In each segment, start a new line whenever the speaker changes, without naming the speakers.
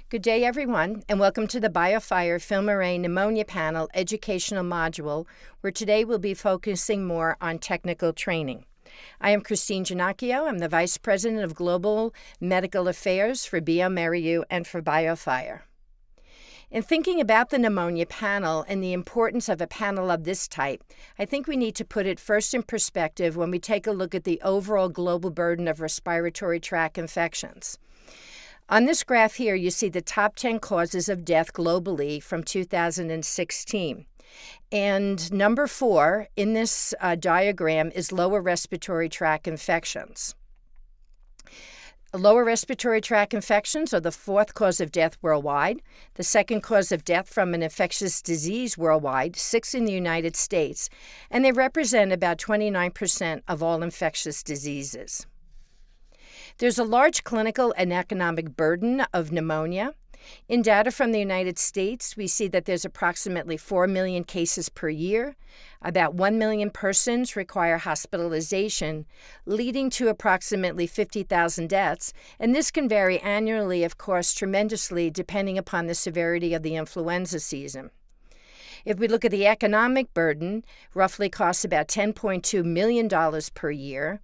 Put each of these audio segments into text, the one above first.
Good day, everyone, and welcome to the BioFire FilmArray Pneumonia Panel educational module, where today we'll be focusing more on technical training. I am Christine Giannacchio. I'm the Vice President of Global Medical Affairs for bioMérieux and for BioFire. In thinking about the pneumonia panel and the importance of a panel of this type, I think we need to put it first in perspective when we take a look at the overall global burden of respiratory tract infections. On this graph here, you see the top 10 causes of death globally from 2016. And number 4 in this diagram is lower respiratory tract infections. Lower respiratory tract infections are the 4th cause of death worldwide, the 2nd cause of death from an infectious disease worldwide, 6th in the United States, and they represent about 29% of all infectious diseases. There's a large clinical and economic burden of pneumonia. In data from the United States, we see that there's approximately 4 million cases per year. About 1 million persons require hospitalization, leading to approximately 50,000 deaths, and this can vary annually, of course, tremendously depending upon the severity of the influenza season. If we look at the economic burden, roughly costs about $10.2 million per year,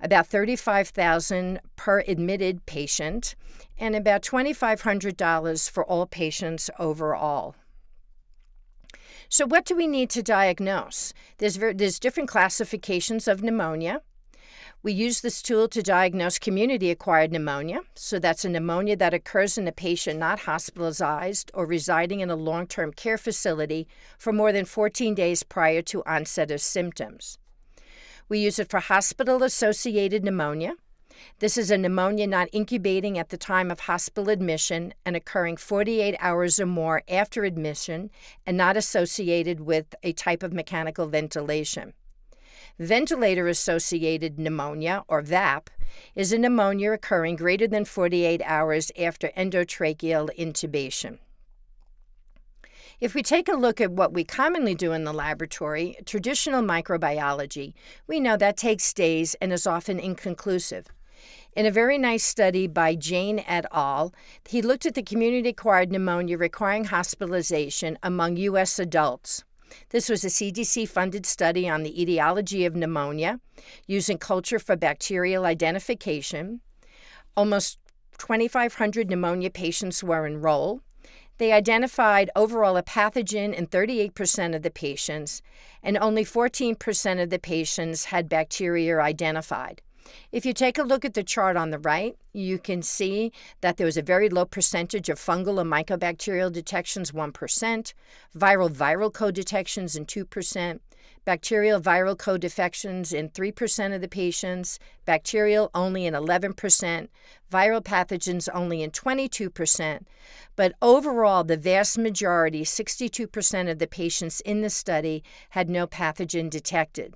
about $35,000 per admitted patient, and about $2,500 for all patients overall. So what do we need to diagnose? There's different classifications of pneumonia. We use this tool to diagnose community-acquired pneumonia. So that's a pneumonia that occurs in a patient not hospitalized or residing in a long-term care facility for more than 14 days prior to onset of symptoms. We use it for hospital-associated pneumonia. This is a pneumonia not incubating at the time of hospital admission and occurring 48 hours or more after admission and not associated with a type of mechanical ventilation. Ventilator-associated pneumonia, or VAP, is a pneumonia occurring greater than 48 hours after endotracheal intubation. If we take a look at what we commonly do in the laboratory, traditional microbiology, we know that takes days and is often inconclusive. In a very nice study by Jane et al., he looked at the community-acquired pneumonia requiring hospitalization among U.S. adults. This was a CDC-funded study on the etiology of pneumonia using culture for bacterial identification. Almost 2,500 pneumonia patients were enrolled. They identified overall a pathogen in 38% of the patients, and only 14% of the patients had bacteria identified. If you take a look at the chart on the right, you can see that there was a very low percentage of fungal and mycobacterial detections, 1%, viral co-detections in 2%, bacterial viral co-defections in 3% of the patients, bacterial only in 11%, viral pathogens only in 22%, but overall the vast majority, 62% of the patients in the study, had no pathogen detected.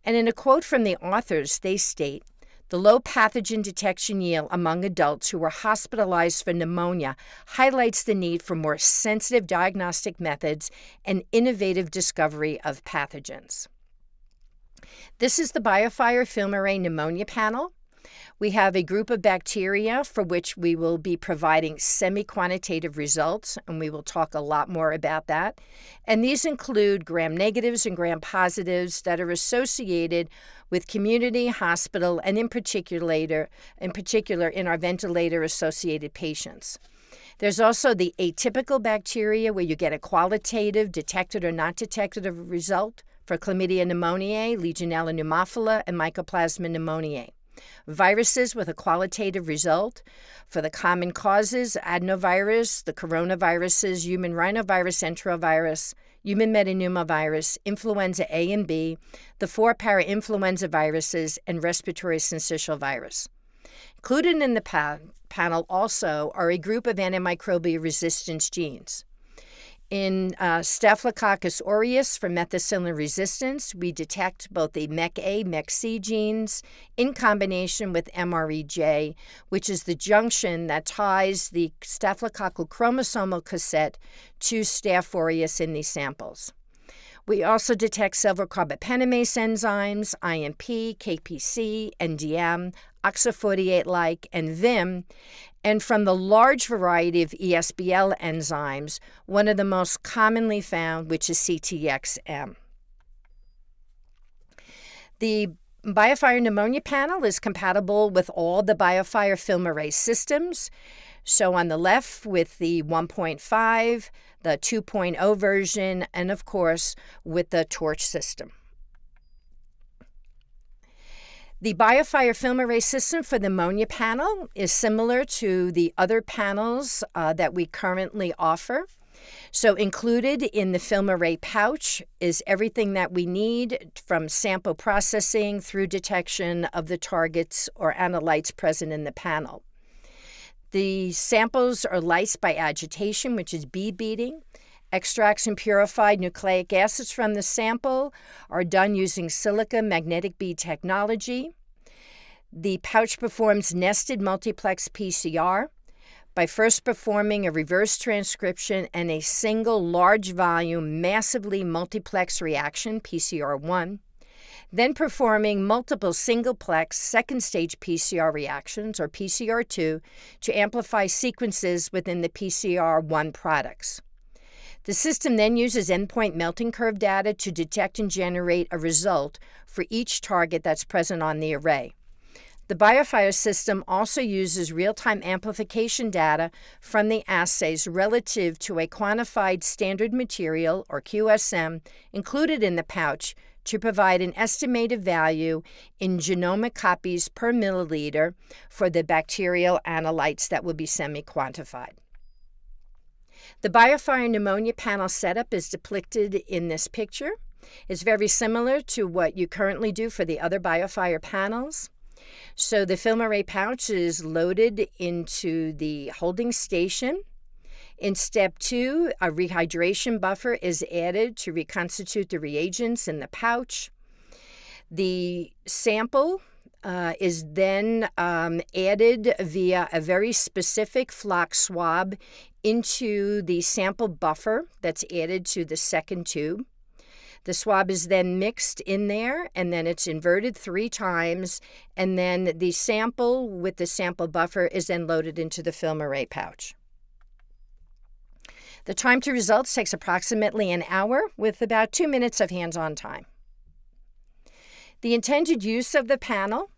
And in a quote from the authors, they state, "The low pathogen detection yield among adults who were hospitalized for pneumonia highlights the need for more sensitive diagnostic methods and innovative discovery of pathogens." This is the BioFire FilmArray Pneumonia Panel. We have a group of bacteria for which we will be providing semi-quantitative results, and we will talk a lot more about that. And these include gram-negatives and gram-positives that are associated with community, hospital, and in particular in our ventilator-associated patients. There's also the atypical bacteria where you get a qualitative, detected or not detected result for Chlamydia pneumoniae, Legionella pneumophila, and Mycoplasma pneumoniae. Viruses with a qualitative result for the common causes, adenovirus, the coronaviruses, human rhinovirus enterovirus, human metapneumovirus, influenza A and B, the 4 parainfluenza viruses, and respiratory syncytial virus. Included in the panel also are a group of antimicrobial resistance genes. In Staphylococcus aureus for methicillin resistance, we detect both the MEC-A, MEC-C genes in combination with MREJ, which is the junction that ties the staphylococcal chromosomal cassette to Staph aureus in these samples. We also detect several carbapenemase enzymes, IMP, KPC, NDM, OXA48-like, and VIM, and from the large variety of ESBL enzymes, one of the most commonly found, which is CTXM. The BioFire Pneumonia panel is compatible with all the BioFire FilmArray systems. So on the left with the 1.5, the 2.0 version, and of course with the torch system. The BioFire FilmArray system for the pneumonia panel is similar to the other panels that we currently offer. So included in the FilmArray pouch is everything that we need from sample processing through detection of the targets or analytes present in the panel. The samples are lysed by agitation, which is bead beating. Extracts and purified nucleic acids from the sample are done using silica magnetic bead technology. The pouch performs nested multiplex PCR by first performing a reverse transcription and a single large volume massively multiplex reaction, PCR1, then performing multiple singleplex second-stage PCR reactions, or PCR2, to amplify sequences within the PCR1 products. The system then uses endpoint melting curve data to detect and generate a result for each target that's present on the array. The BioFire system also uses real-time amplification data from the assays relative to a quantified standard material, or QSM, included in the pouch to provide an estimated value in genomic copies per milliliter for the bacterial analytes that will be semi-quantified. The BioFire Pneumonia panel setup is depicted in this picture. It's very similar to what you currently do for the other BioFire panels. So the FilmArray pouch is loaded into the holding station. In step 2, a rehydration buffer is added to reconstitute the reagents in the pouch. The sample is then added via a very specific flock swab into the sample buffer that's added to the second tube. The swab is then mixed in there, and then it's inverted 3 times, and then the sample with the sample buffer is then loaded into the FilmArray pouch. The time to results takes approximately an hour with about 2 minutes of hands-on time. The intended use of the panel.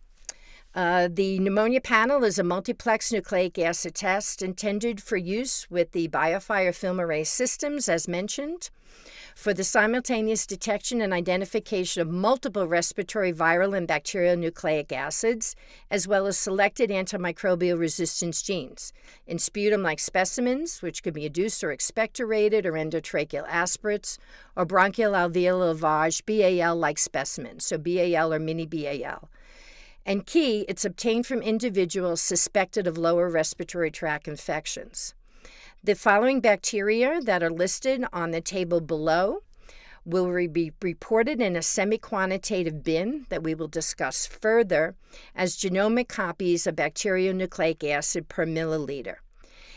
The pneumonia panel is a multiplex nucleic acid test intended for use with the BioFire FilmArray systems, as mentioned, for the simultaneous detection and identification of multiple respiratory viral and bacterial nucleic acids, as well as selected antimicrobial resistance genes in sputum-like specimens, which could be adduced or expectorated or endotracheal aspirates, or bronchial alveolar lavage BAL-like specimens, so BAL or mini BAL. And key, it's obtained from individuals suspected of lower respiratory tract infections. The following bacteria that are listed on the table below will be reported in a semi-quantitative bin that we will discuss further as genomic copies of bacterial nucleic acid per milliliter.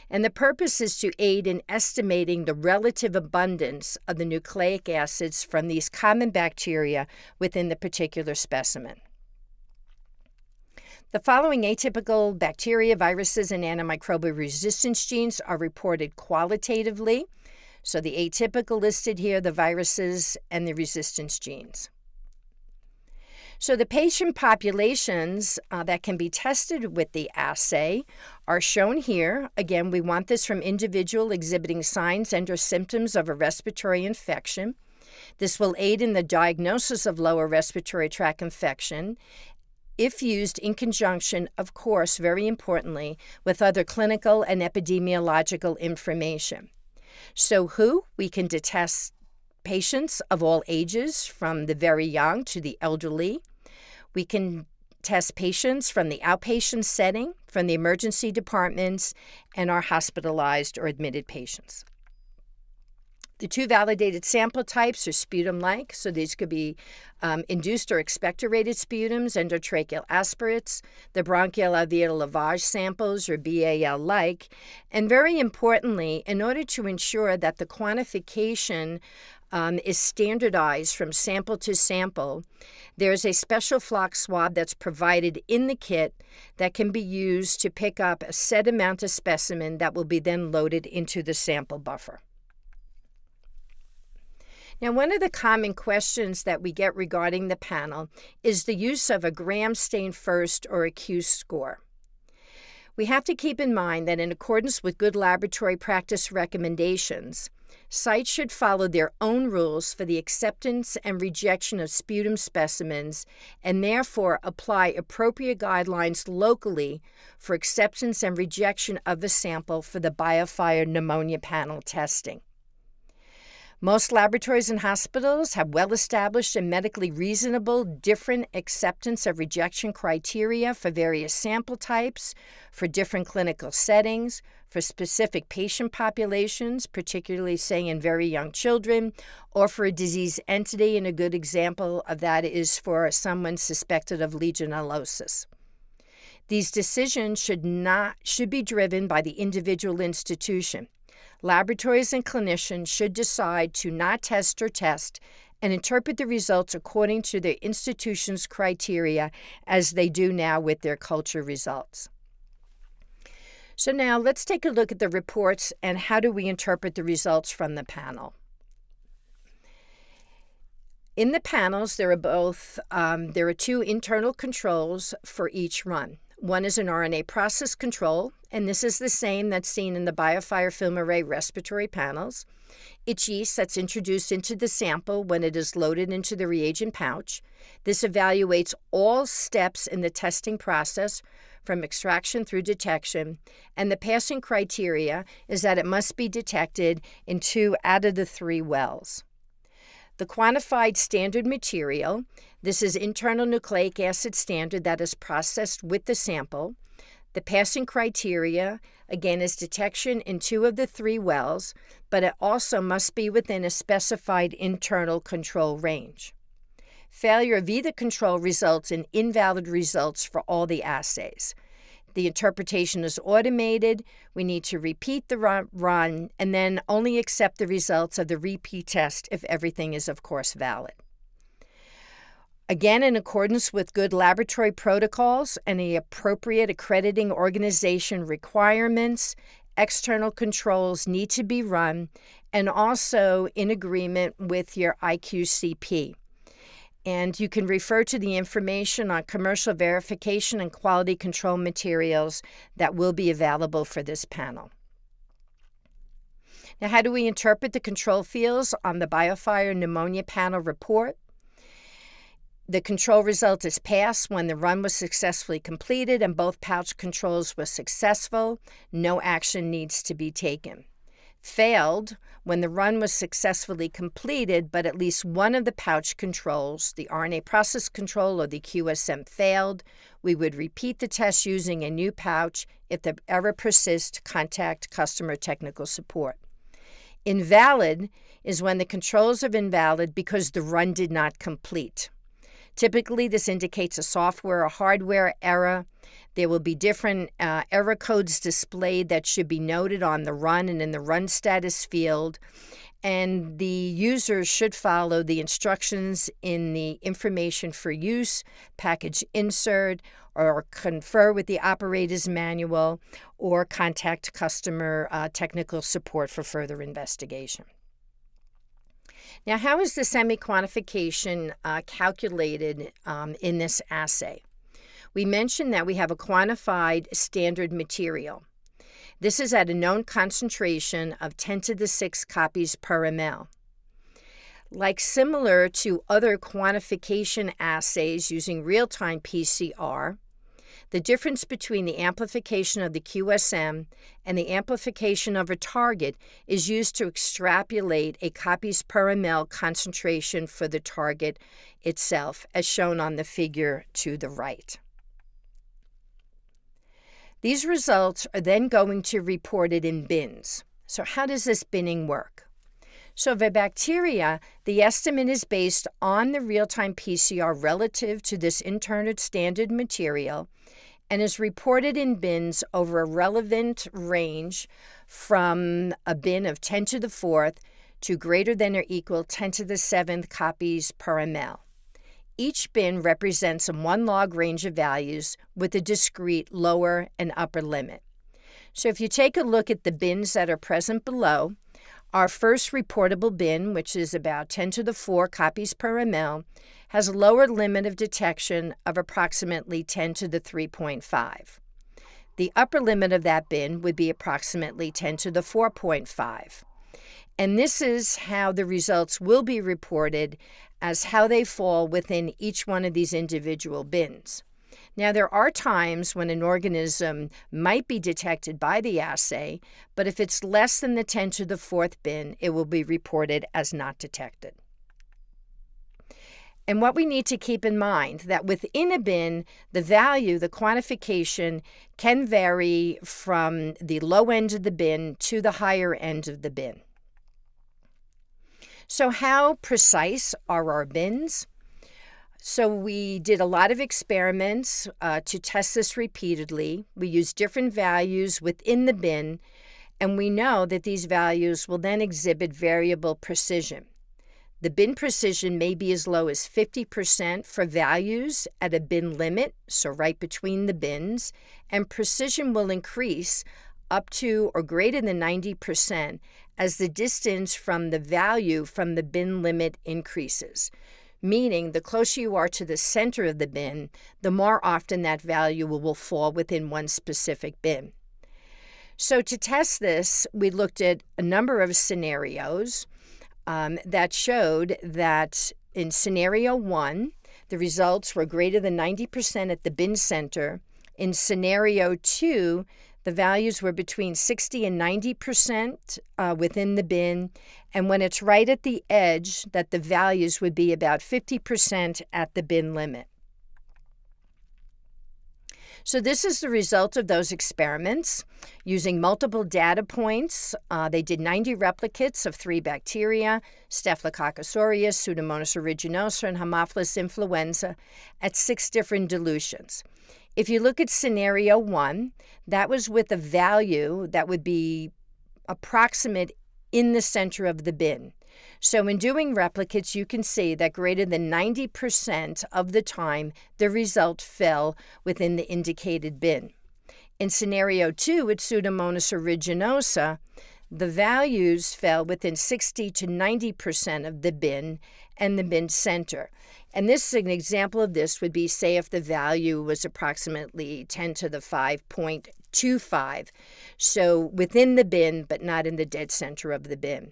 And the purpose is to aid in estimating the relative abundance of the nucleic acids from these common bacteria within the particular specimen. The following atypical bacteria, viruses, and antimicrobial resistance genes are reported qualitatively. So the atypical listed here, the viruses, and the resistance genes. So the patient populations that can be tested with the assay are shown here. Again, we want this from individual exhibiting signs and/or symptoms of a respiratory infection. This will aid in the diagnosis of lower respiratory tract infection if used in conjunction, of course, very importantly, with other clinical and epidemiological information. So we can detect patients of all ages, from the very young to the elderly. We can test patients from the outpatient setting, from the emergency departments, and our hospitalized or admitted patients. The 2 validated sample types are sputum-like, so these could be induced or expectorated sputums, endotracheal aspirates, the bronchial alveolar lavage samples, or BAL-like, and very importantly, in order to ensure that the quantification is standardized from sample to sample, there's a special flock swab that's provided in the kit that can be used to pick up a set amount of specimen that will be then loaded into the sample buffer. Now, one of the common questions that we get regarding the panel is the use of a gram stain first or a Q score. We have to keep in mind that in accordance with good laboratory practice recommendations, sites should follow their own rules for the acceptance and rejection of sputum specimens and therefore apply appropriate guidelines locally for acceptance and rejection of a sample for the BioFire Pneumonia panel testing. Most laboratories and hospitals have well-established and medically reasonable different acceptance of rejection criteria for various sample types, for different clinical settings, for specific patient populations, particularly, say, in very young children, or for a disease entity, and a good example of that is for someone suspected of legionellosis. These decisions should be driven by the individual institution. Laboratories and clinicians should decide to not test or test and interpret the results according to their institution's criteria as they do now with their culture results. So now let's take a look at the reports and how do we interpret the results from the panel. In the panels, there are two internal controls for each run. One is an RNA process control, and this is the same that's seen in the BioFire FilmArray respiratory panels. It's yeast that's introduced into the sample when it is loaded into the reagent pouch. This evaluates all steps in the testing process from extraction through detection, and the passing criteria is that it must be detected in 2 out of the 3 wells. The quantified standard material, this is internal nucleic acid standard that is processed with the sample. The passing criteria, again, is detection in 2 of the 3 wells, but it also must be within a specified internal control range. Failure of either control results in invalid results for all the assays. The interpretation is automated. We need to repeat the run and then only accept the results of the repeat test if everything is, of course, valid. Again, in accordance with good laboratory protocols and the appropriate accrediting organization requirements, external controls need to be run and also in agreement with your IQCP. And you can refer to the information on commercial verification and quality control materials that will be available for this panel. Now, how do we interpret the control fields on the BioFire Pneumonia panel report? The control result is passed when the run was successfully completed and both pouch controls were successful. No action needs to be taken. Failed when the run was successfully completed, but at least one of the pouch controls, the RNA process control or the QSM, failed. We would repeat the test using a new pouch. If the error persists, contact customer technical support. Invalid is when the controls are invalid because the run did not complete. Typically, this indicates a software or hardware error. There will be different error codes displayed that should be noted on the run and in the run status field. And the user should follow the instructions in the information for use, package insert, or confer with the operator's manual, or contact customer technical support for further investigation. Now, how is the semi-quantification calculated in this assay? We mentioned that we have a quantified standard material. This is at a known concentration of 10 to the 6 copies per ml. Like similar to other quantification assays using real-time PCR, the difference between the amplification of the QSM and the amplification of a target is used to extrapolate a copies per ml concentration for the target itself, as shown on the figure to the right. These results are then going to be reported in bins. So how does this binning work? So for bacteria, the estimate is based on the real-time PCR relative to this internal standard material and is reported in bins over a relevant range from a bin of 10 to the 4th to greater than or equal 10 to the 7th copies per ml. Each bin represents a 1 log range of values with a discrete lower and upper limit. So if you take a look at the bins that are present below, our first reportable bin, which is about 10 to the 4 copies per ml, has a lower limit of detection of approximately 10 to the 3.5. The upper limit of that bin would be approximately 10 to the 4.5. And this is how the results will be reported as how they fall within each one of these individual bins. Now, there are times when an organism might be detected by the assay, but if it's less than the 10 to the 4th bin, it will be reported as not detected. And what we need to keep in mind that within a bin, the value, the quantification, can vary from the low end of the bin to the higher end of the bin. So how precise are our bins? So we did a lot of experiments to test this repeatedly. We used different values within the bin, and we know that these values will then exhibit variable precision. The bin precision may be as low as 50% for values at a bin limit, so right between the bins, and precision will increase up to or greater than 90% as the distance from the value from the bin limit increases, meaning the closer you are to the center of the bin, the more often that value will fall within one specific bin. So to test this, we looked at a number of scenarios that showed that in scenario 1, the results were greater than 90% at the bin center. In scenario 2, the values were between 60 and 90% within the bin, and when it's right at the edge, that the values would be about 50% at the bin limit. So this is the result of those experiments. Using multiple data points, they did 90 replicates of 3 bacteria, Staphylococcus aureus, Pseudomonas aeruginosa, and Haemophilus influenza, at 6 different dilutions. If you look at scenario 1, that was with a value that would be approximate in the center of the bin. So in doing replicates, you can see that greater than 90% of the time, the result fell within the indicated bin. In scenario 2 with Pseudomonas aeruginosa, the values fell within 60 to 90% of the bin and the bin center. And this, an example of this would be, say, if the value was approximately 10 to the 5.25, so within the bin, but not in the dead center of the bin.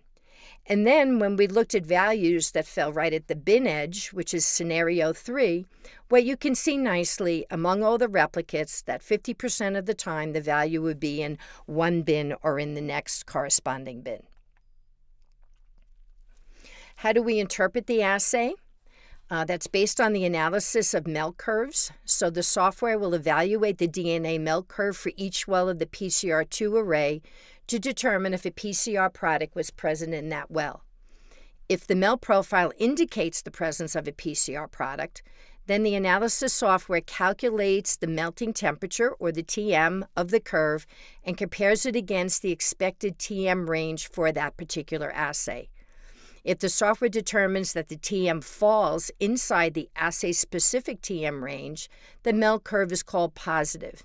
And then when we looked at values that fell right at the bin edge, which is scenario 3, what you can see nicely among all the replicates that 50% of the time the value would be in one bin or in the next corresponding bin. How do we interpret the assay? That's based on the analysis of MEL curves. So the software will evaluate the DNA MEL curve for each well of the PCR2 array to determine if a PCR product was present in that well. If the MEL profile indicates the presence of a PCR product, then the analysis software calculates the melting temperature, or the TM, of the curve and compares it against the expected TM range for that particular assay. If the software determines that the TM falls inside the assay-specific TM range, the MEL curve is called positive.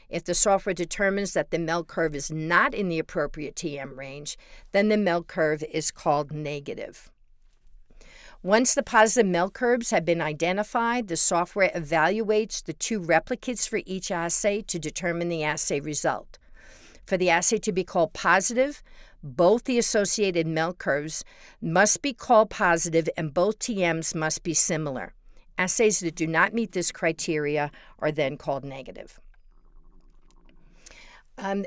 If the software determines that the MEL curve is not in the appropriate TM range, then the MEL curve is called negative. Once the positive MEL curves have been identified, the software evaluates the 2 replicates for each assay to determine the assay result. For the assay to be called positive, both the associated MEL curves must be called positive and both TMs must be similar. Assays that do not meet this criteria are then called negative.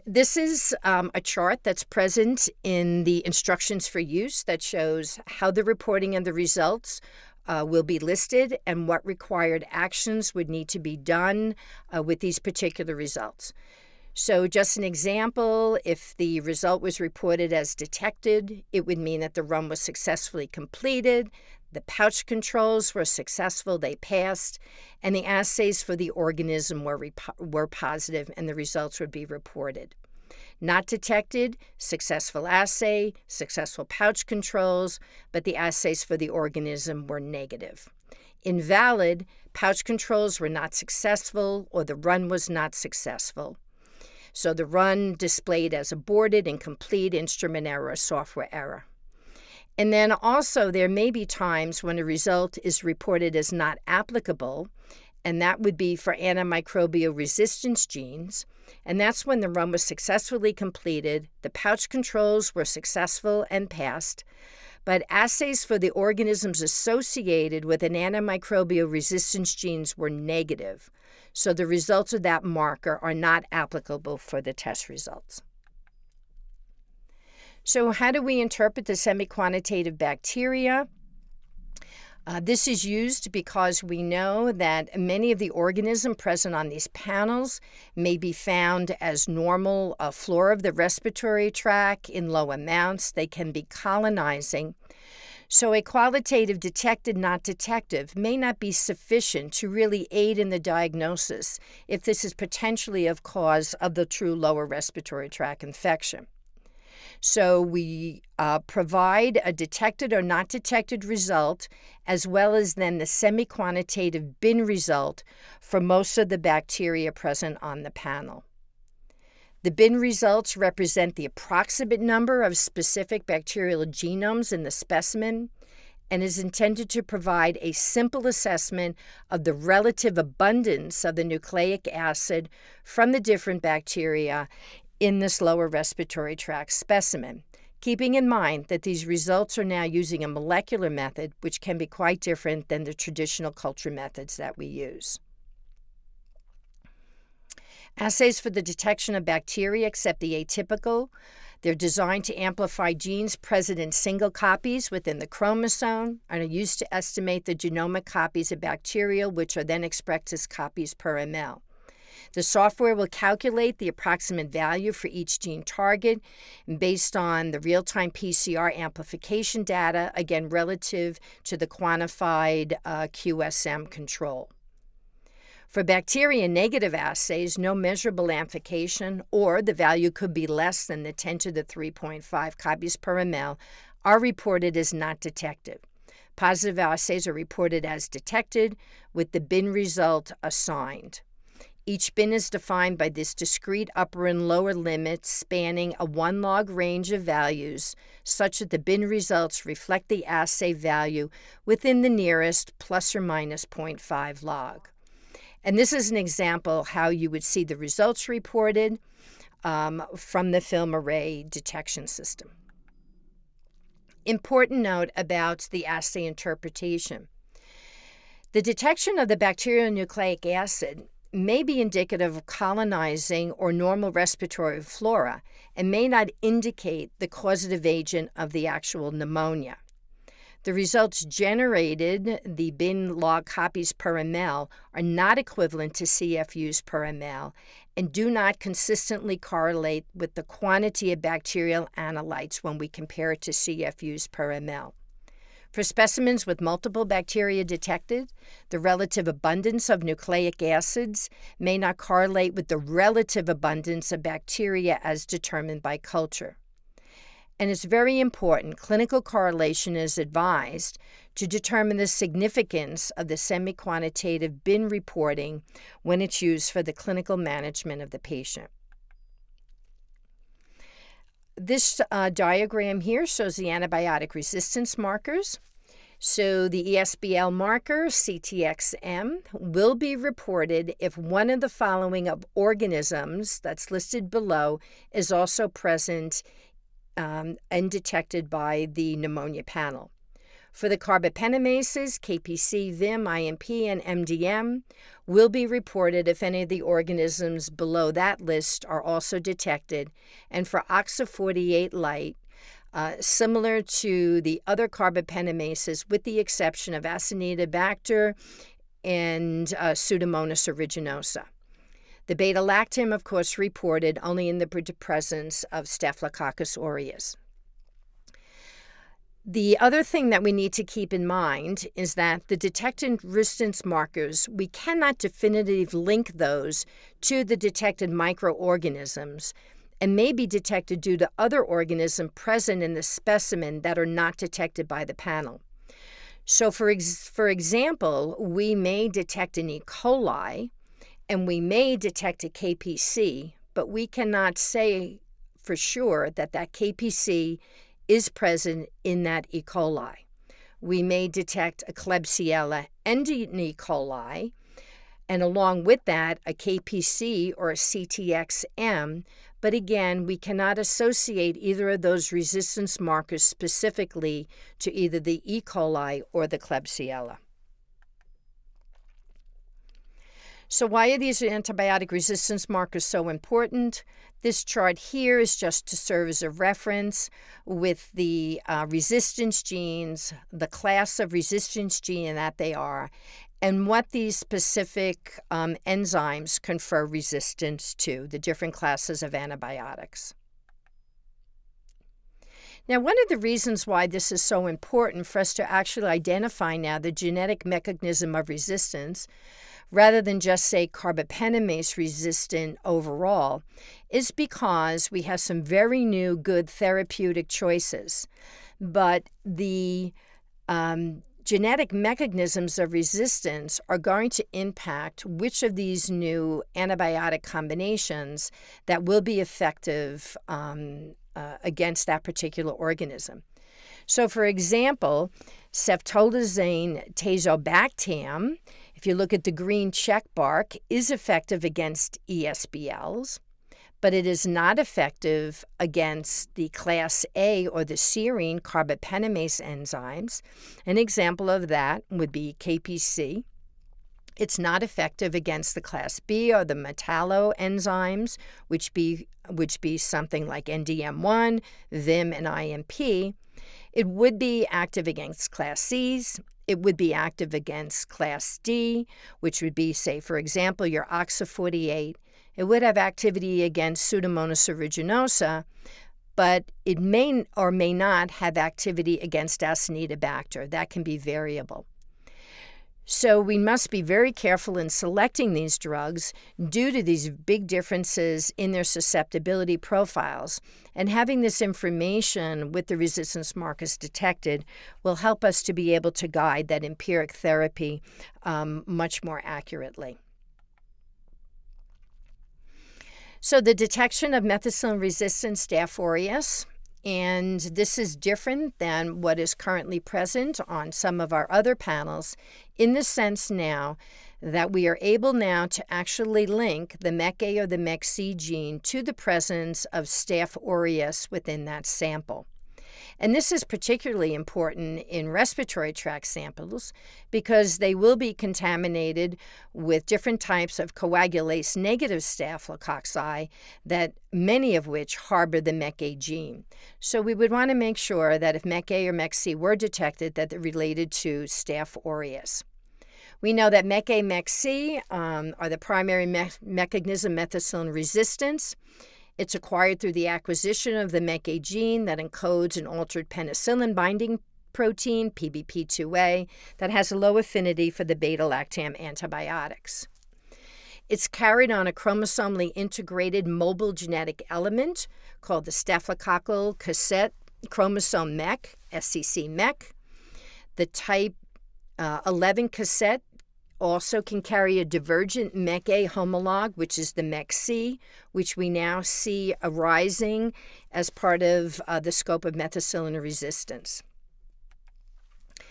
This is a chart that's present in the instructions for use that shows how the reporting and the results will be listed and what required actions would need to be done with these particular results. So just an example, if the result was reported as detected, it would mean that the run was successfully completed, the pouch controls were successful, they passed, and the assays for the organism were positive and the results would be reported. Not detected, successful assay, successful pouch controls, but the assays for the organism were negative. Invalid, pouch controls were not successful or the run was not successful. So the run displayed as aborted, incomplete, instrument error, software error. And then also there may be times when a result is reported as not applicable, and that would be for antimicrobial resistance genes. And that's when the run was successfully completed, the pouch controls were successful and passed, but assays for the organisms associated with an antimicrobial resistance genes were negative. So the results of that marker are not applicable for the test results. So how do we interpret the semi-quantitative bacteria? This is used because we know that many of the organisms present on these panels may be found as normal flora of the respiratory tract in low amounts. They can be colonizing. So a qualitative detected, not detective may not be sufficient to really aid in the diagnosis if this is potentially of cause of the true lower respiratory tract infection. So we provide a detected or not detected result, as well as then the semi-quantitative bin result for most of the bacteria present on the panel. The bin results represent the approximate number of specific bacterial genomes in the specimen and is intended to provide a simple assessment of the relative abundance of the nucleic acid from the different bacteria in this lower respiratory tract specimen, keeping in mind that these results are now using a molecular method which can be quite different than the traditional culture methods that we use. Assays for the detection of bacteria except the atypical. They're designed to amplify genes present in single copies within the chromosome and are used to estimate the genomic copies of bacteria, which are then expressed as copies per ml. The software will calculate the approximate value for each gene target based on the real-time PCR amplification data, again relative to the quantified QSM control. For bacteria-negative assays, no measurable amplification, or the value could be less than the 10 to the 3.5 copies per ml, are reported as not detected. Positive assays are reported as detected, with the bin result assigned. Each bin is defined by this discrete upper and lower limit spanning a 1 log range of values, such that the bin results reflect the assay value within the nearest plus or minus 0.5 log. And this is an example how you would see the results reported from the FilmArray detection system. Important note about the assay interpretation. The detection of the bacterial nucleic acid may be indicative of colonizing or normal respiratory flora and may not indicate the causative agent of the actual pneumonia. The results generated, the bin log copies per ml, are not equivalent to CFUs per ml and do not consistently correlate with the quantity of bacterial analytes when we compare it to CFUs per ml. For specimens with multiple bacteria detected, the relative abundance of nucleic acids may not correlate with the relative abundance of bacteria as determined by culture. And it's very important, clinical correlation is advised to determine the significance of the semi-quantitative bin reporting when it's used for the clinical management of the patient. This diagram here shows the antibiotic resistance markers. So the ESBL marker, CTXM, will be reported if one of the following of organisms that's listed below is also present and detected by the pneumonia panel. For the carbapentamases, KPC, VIM, IMP, and MDM will be reported if any of the organisms below that list are also detected. And for OXA48 light, similar to the other carbapentamases, with the exception of Acinetobacter and Pseudomonas aeruginosa. The beta-lactam, of course, reported only in the presence of Staphylococcus aureus. The other thing that we need to keep in mind is that the detected resistance markers, we cannot definitively link those to the detected microorganisms, and may be detected due to other organisms present in the specimen that are not detected by the panel. So for example, we may detect an E. coli and we may detect a KPC, but we cannot say for sure that that KPC is present in that E. coli. We may detect a Klebsiella and an E. coli, and along with that, a KPC or a CTXM, but again, we cannot associate either of those resistance markers specifically to either the E. coli or the Klebsiella. So why are these antibiotic resistance markers so important? This chart here is just to serve as a reference with the resistance genes, the class of resistance gene that they are, and what these specific enzymes confer resistance to, the different classes of antibiotics. Now, one of the reasons why this is so important for us to actually identify now the genetic mechanism of resistance, rather than just say carbapenemase resistant overall, is because we have some very new good therapeutic choices. But the genetic mechanisms of resistance are going to impact which of these new antibiotic combinations that will be effective against that particular organism. So, for example, ceftolozane tazobactam, if you look at the green check mark, is effective against ESBLs, but it is not effective against the class A or the serine carbapenemase enzymes. An example of that would be KPC. It's not effective against the class B or the metallo enzymes, which be something like NDM1, VIM, and IMP. It would be active against class Cs. It would be active against class D, which would be, say, for example, your OXA48. It would have activity against Pseudomonas aeruginosa, but it may or may not have activity against Acinetobacter. That can be variable. So we must be very careful in selecting these drugs due to these big differences in their susceptibility profiles. And having this information with the resistance markers detected will help us to be able to guide that empiric therapy much more accurately. So the detection of methicillin-resistant Staph aureus, and this is different than what is currently present on some of our other panels in the sense now that we are able now to actually link the MEC-A or the MEC-C gene to the presence of Staph aureus within that sample. And this is particularly important in respiratory tract samples because they will be contaminated with different types of coagulase-negative Staphylococci, that many of which harbor the MEC-A gene. So we would want to make sure that if MEC-A or MEC-C were detected, that they're related to Staph aureus. We know that MEC-A, MEC-C are the primary mechanism of methicillin resistance. It's acquired through the acquisition of the MEC-A gene that encodes an altered penicillin binding protein, PBP2A, that has a low affinity for the beta-lactam antibiotics. It's carried on a chromosomally integrated mobile genetic element called the staphylococcal cassette chromosome MEC, SCC MEC. The type 11 cassette also can carry a divergent MEC-A homolog, which is the MEC-C, which we now see arising as part of the scope of methicillin resistance.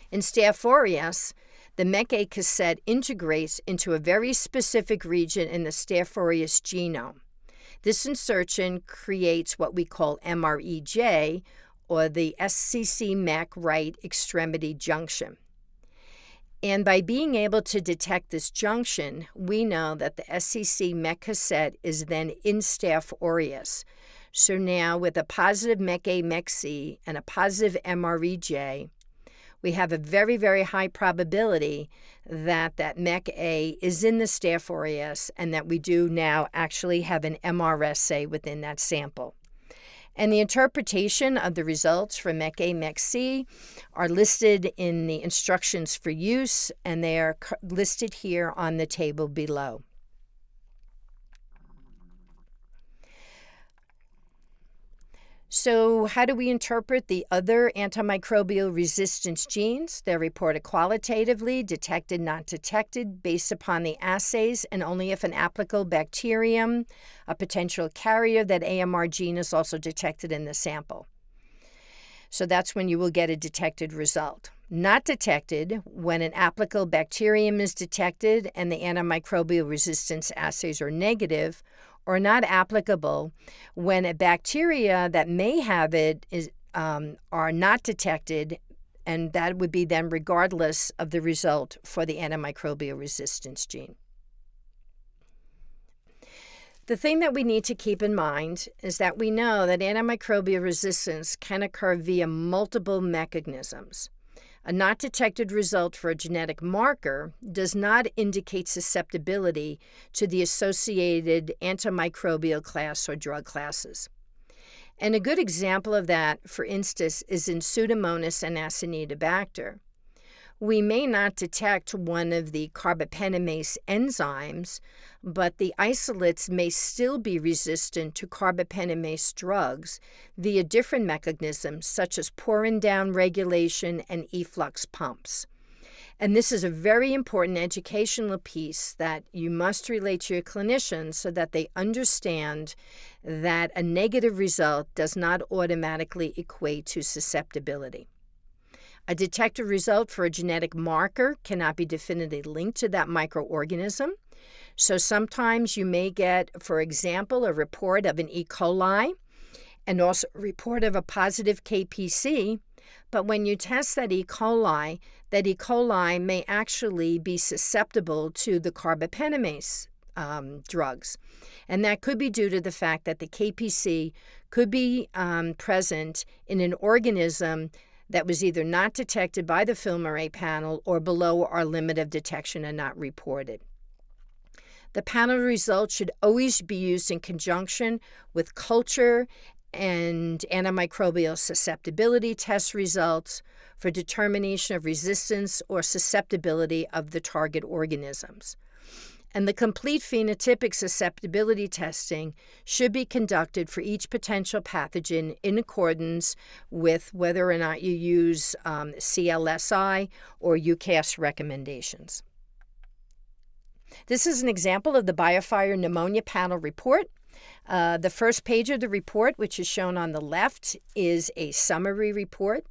In Staph aureus, the MEC-A cassette integrates into a very specific region in the Staph aureus genome. This insertion creates what we call MREJ, or the SCC MEC right extremity junction. And by being able to detect this junction, we know that the SCC MEC cassette is then in Staph aureus. So now with a positive MEC-A, MEC-C, and a positive MREJ, we have a very, very high probability that that MEC-A is in the Staph aureus and that we do now actually have an MRSA within that sample. And the interpretation of the results for MEC-A, MEC-C are listed in the instructions for use, and they are listed here on the table below. So how do we interpret the other antimicrobial resistance genes? They're reported qualitatively, detected, not detected, based upon the assays, and only if an applicable bacterium, a potential carrier, that AMR gene is also detected in the sample. So that's when you will get a detected result. Not detected when an applicable bacterium is detected and the antimicrobial resistance assays are negative, or not applicable when a bacteria that may have it are not detected, and that would be then regardless of the result for the antimicrobial resistance gene. The thing that we need to keep in mind is that we know that antimicrobial resistance can occur via multiple mechanisms. A not detected result for a genetic marker does not indicate susceptibility to the associated antimicrobial class or drug classes. And a good example of that, for instance, is in Pseudomonas and Acinetobacter. We may not detect one of the carbapenemase enzymes, but the isolates may still be resistant to carbapenemase drugs via different mechanisms such as pouring down regulation and efflux pumps. And this is a very important educational piece that you must relate to your clinicians so that they understand that a negative result does not automatically equate to susceptibility. A detected result for a genetic marker cannot be definitively linked to that microorganism. So sometimes you may get, for example, a report of an E. coli and also a report of a positive KPC, but when you test that E. coli may actually be susceptible to the carbapenemase drugs. And that could be due to the fact that the KPC could be present in an organism that was either not detected by the FilmArray panel or below our limit of detection and not reported. The panel results should always be used in conjunction with culture and antimicrobial susceptibility test results for determination of resistance or susceptibility of the target organisms. And the complete phenotypic susceptibility testing should be conducted for each potential pathogen in accordance with whether or not you use CLSI or UCAS recommendations. This is an example of the BioFire Pneumonia panel report. The first page of the report, which is shown on the left, is a summary report.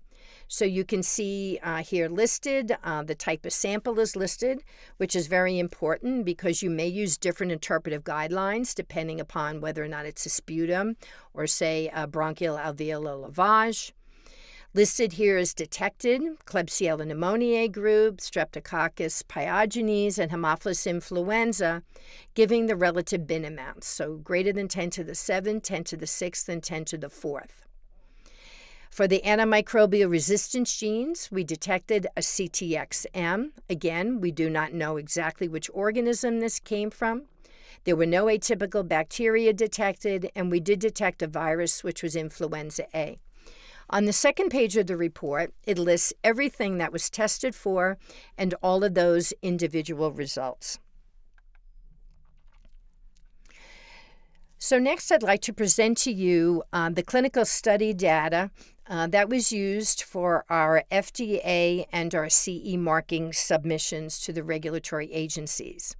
So you can see here listed, the type of sample is listed, which is very important because you may use different interpretive guidelines depending upon whether or not it's a sputum or, say, a bronchial alveolar lavage. Listed here is detected Klebsiella pneumoniae group, Streptococcus pyogenes, and Haemophilus influenza, giving the relative bin amounts, so greater than 10 to the 7th, 10 to the 6th, and 10 to the 4th. For the antimicrobial resistance genes, we detected a CTXM. Again, we do not know exactly which organism this came from. There were no atypical bacteria detected, and we did detect a virus, which was influenza A. On the second page of the report, it lists everything that was tested for and all of those individual results. So next, I'd like to present to you the clinical study data that was used for our FDA and our CE marking submissions to the regulatory agencies,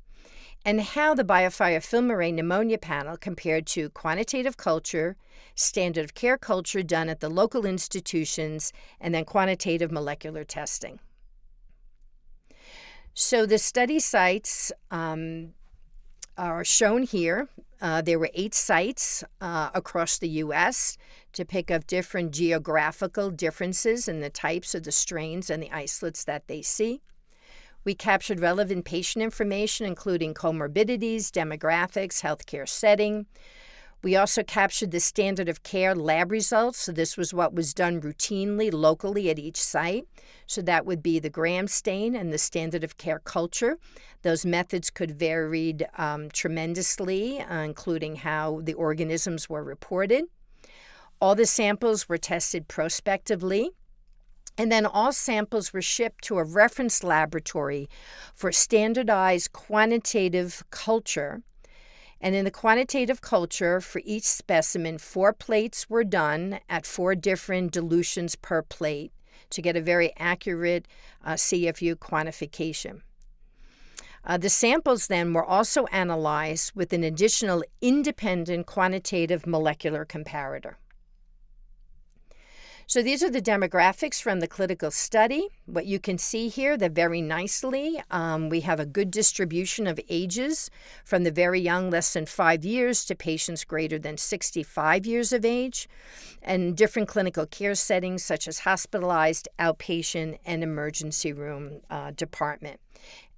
and how the BioFire FilmArray Pneumonia panel compared to quantitative culture, standard of care culture done at the local institutions, and then quantitative molecular testing. So the study sites are shown here. There were 8 sites across the U.S. to pick up different geographical differences in the types of the strains and the isolates that they see. We captured relevant patient information, including comorbidities, demographics, healthcare setting. We also captured the standard of care lab results. So this was what was done routinely locally at each site. So that would be the gram stain and the standard of care culture. Those methods could vary tremendously, including how the organisms were reported. All the samples were tested prospectively. And then all samples were shipped to a reference laboratory for standardized quantitative culture. And in the quantitative culture, for each specimen, 4 plates were done at 4 different dilutions per plate to get a very accurate CFU quantification. The samples then were also analyzed with an additional independent quantitative molecular comparator. So these are the demographics from the clinical study. What you can see here, they're very nicely. We have a good distribution of ages from the very young, less than 5 years, to patients greater than 65 years of age, and different clinical care settings such as hospitalized, outpatient, and emergency room department,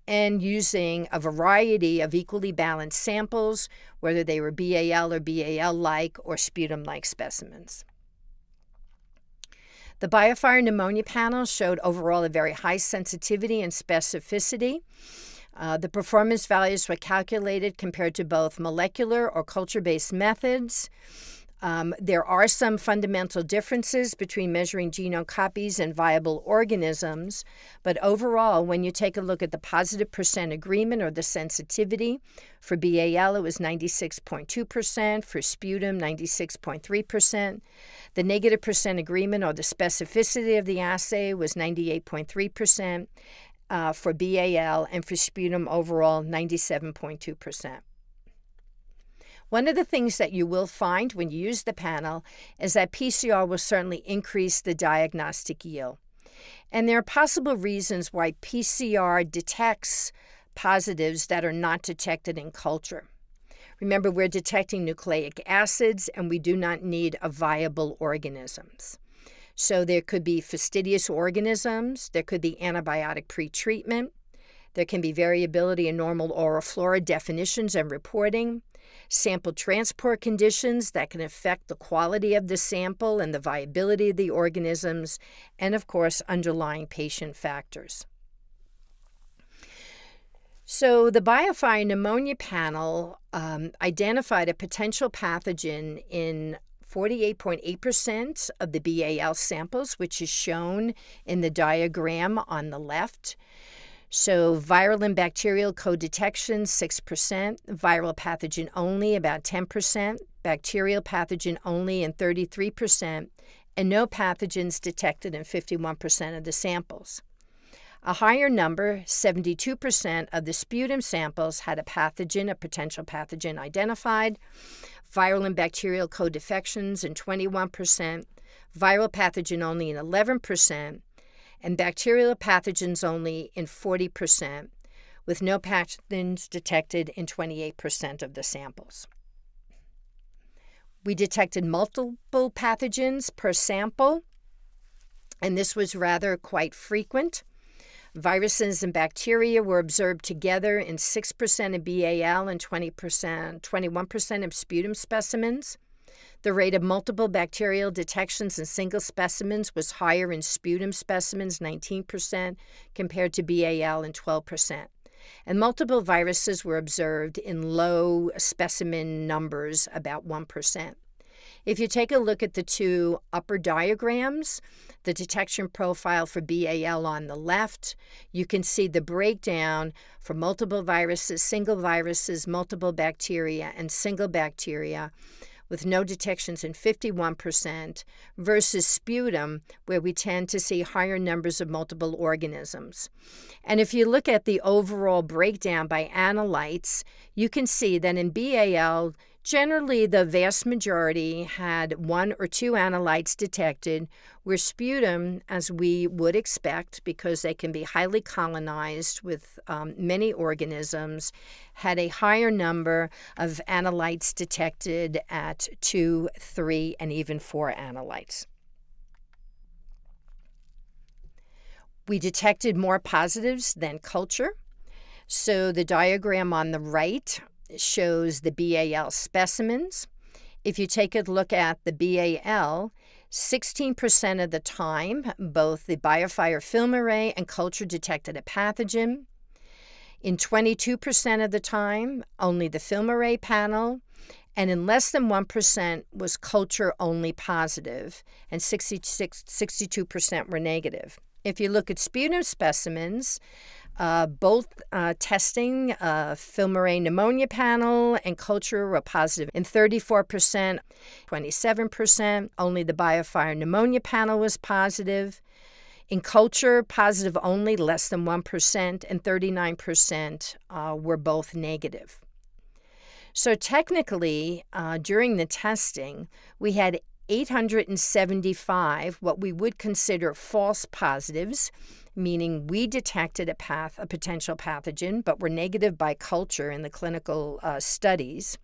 and using a variety of equally balanced samples, whether they were BAL or BAL-like or sputum-like specimens. The BioFire Pneumonia panel showed overall a very high sensitivity and specificity. The performance values were calculated compared to both molecular or culture-based methods. There are some fundamental differences between measuring genome copies and viable organisms, but overall, when you take a look at the positive percent agreement or the sensitivity, for BAL it was 96.2%, for sputum 96.3%. The negative percent agreement or the specificity of the assay was 98.3% for BAL, and for sputum overall 97.2%. One of the things that you will find when you use the panel is that PCR will certainly increase the diagnostic yield. And there are possible reasons why PCR detects positives that are not detected in culture. Remember, we're detecting nucleic acids, and we do not need a viable organisms. So there could be fastidious organisms, there could be antibiotic pretreatment, there can be variability in normal oral flora definitions and reporting, sample transport conditions that can affect the quality of the sample and the viability of the organisms, and of course, underlying patient factors. So the BioFire Pneumonia panel identified a potential pathogen in 48.8% of the BAL samples, which is shown in the diagram on the left. So viral and bacterial co-detection, 6%, viral pathogen only, about 10%, bacterial pathogen only in 33%, and no pathogens detected in 51% of the samples. A higher number, 72% of the sputum samples had a pathogen, a potential pathogen identified, viral and bacterial co-defections in 21%, viral pathogen only in 11%, and bacterial pathogens only in 40%, with no pathogens detected in 28% of the samples. We detected multiple pathogens per sample, and this was rather quite frequent. Viruses and bacteria were observed together in 6% of BAL and 21% of sputum specimens. The rate of multiple bacterial detections in single specimens was higher in sputum specimens, 19%, compared to BAL and 12%. And multiple viruses were observed in low specimen numbers, about 1%. If you take a look at the two upper diagrams, the detection profile for BAL on the left, you can see the breakdown for multiple viruses, multiple bacteria, and single bacteria, with no detections in 51%, versus sputum, where we tend to see higher numbers of multiple organisms. And if you look at the overall breakdown by analytes, you can see that in BAL, generally the vast majority had 1 or 2 analytes detected, where sputum, as we would expect, because they can be highly colonized with many organisms, had a higher number of analytes detected at 2, 3, and even 4 analytes. We detected more positives than culture. So the diagram on the right shows the BAL specimens. If you take a look at the BAL, 16% of the time, both the BioFire FilmArray and culture detected a pathogen. In 22% of the time, only the FilmArray panel, and in less than 1% was culture only positive, and 62% were negative. If you look at sputum specimens, Both testing FilmArray Pneumonia panel and culture were positive in 34%, 27%. Only the BioFire Pneumonia panel was positive. In culture, positive only, less than 1%, and 39% were both negative. So technically, during the testing, we had 875 what we would consider false positives, meaning we detected a potential pathogen, but were negative by culture in the clinical studies.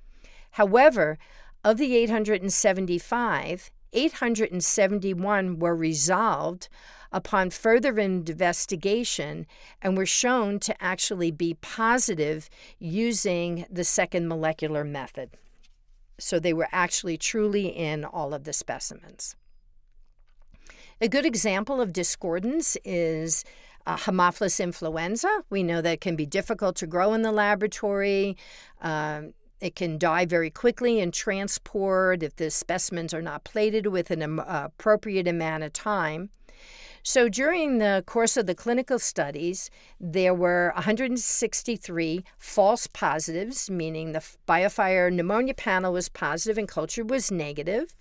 However, of the 875, 871 were resolved upon further investigation and were shown to actually be positive using the second molecular method. So they were actually truly in all of the specimens. A good example of discordance is Haemophilus influenza. We know that it can be difficult to grow in the laboratory. It can die very quickly in transport if the specimens are not plated within an appropriate amount of time. So during the course of the clinical studies, there were 163 false positives, meaning the BioFire Pneumonia panel was positive and culture was negative.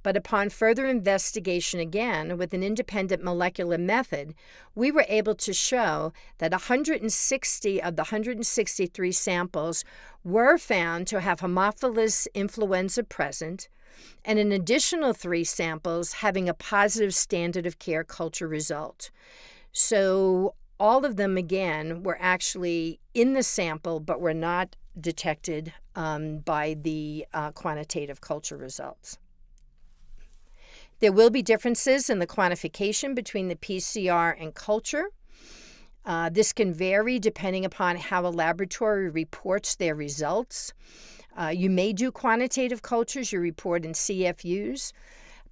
But upon further investigation again with an independent molecular method, we were able to show that 160 of the 163 samples were found to have Haemophilus influenza present, and an additional 3 samples having a positive standard of care culture result. So all of them, again, were actually in the sample, but were not detected by the quantitative culture results. There will be differences in the quantification between the PCR and culture. This can vary depending upon how a laboratory reports their results. You may do quantitative cultures, you report in CFUs,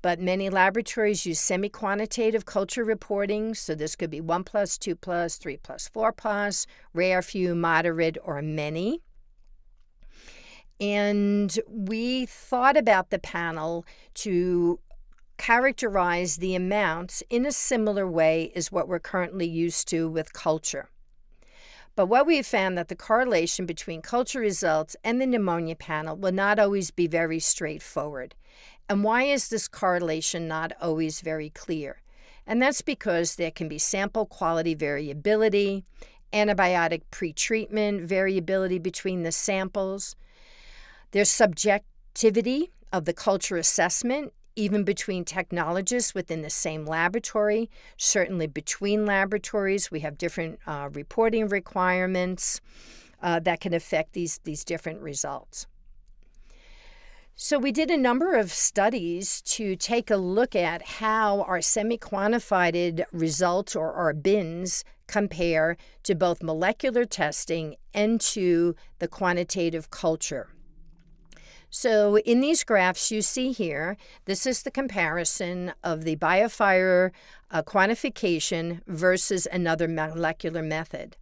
but many laboratories use semi-quantitative culture reporting, so this could be 1+, 2+, 3+, 4+, rare, few, moderate, or many. And we thought about the panel to characterize the amounts in a similar way as what we're currently used to with culture. But what we have found that the correlation between culture results and the pneumonia panel will not always be very straightforward. And why is this correlation not always very clear? And that's because there can be sample quality variability, antibiotic pretreatment variability between the samples. There's subjectivity of the culture assessment, even between technologists within the same laboratory. Certainly between laboratories, we have different reporting requirements that can affect these different results. So we did a number of studies to take a look at how our semi-quantified results, or our bins, compare to both molecular testing and to the quantitative culture. So in these graphs you see here, this is the comparison of the BioFire quantification versus another molecular method.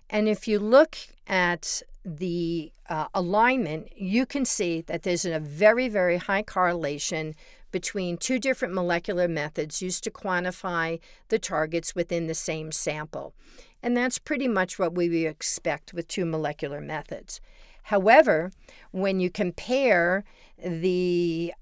And if you look at the alignment, you can see that there's a very, very high correlation between 2 different molecular methods used to quantify the targets within the same sample. And that's pretty much what we would expect with 2 molecular methods. However, when you compare the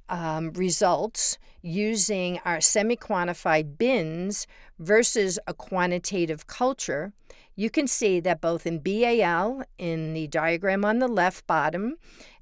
results using our semi-quantified bins versus a quantitative culture, you can see that both in BAL, in the diagram on the left bottom,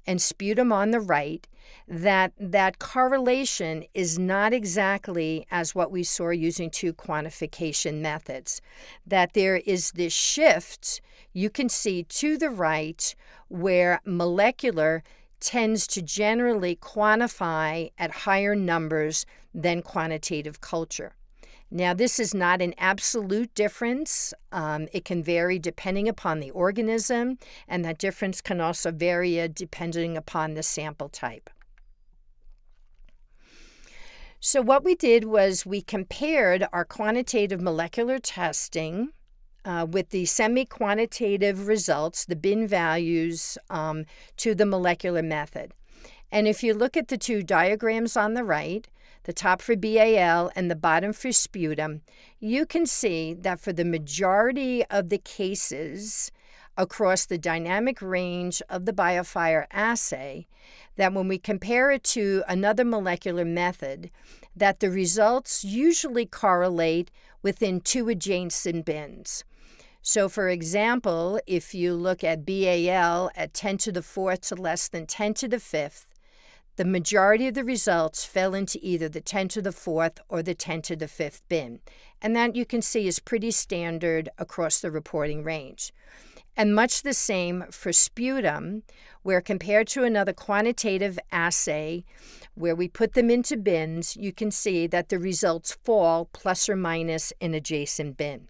and sputum on the right, that correlation is not exactly as what we saw using 2 quantification methods. That there is this shift, you can see to the right, where molecular tends to generally quantify at higher numbers than quantitative culture. Now, this is not an absolute difference. It can vary depending upon the organism, and that difference can also vary depending upon the sample type. So what we did was we compared our quantitative molecular testing with the semi-quantitative results, the bin values, to the molecular method. And if you look at the 2 diagrams on the right, the top for BAL and the bottom for sputum, you can see that for the majority of the cases across the dynamic range of the BioFire assay, that when we compare it to another molecular method, that the results usually correlate within 2 adjacent bins. So for example, if you look at BAL at 10 to the 4th to less than 10 to the 5th, the majority of the results fell into either the 10 to the 4th or the 10 to the 5th bin. And that you can see is pretty standard across the reporting range. And much the same for sputum, where compared to another quantitative assay, where we put them into bins, you can see that the results fall plus or minus an adjacent bin.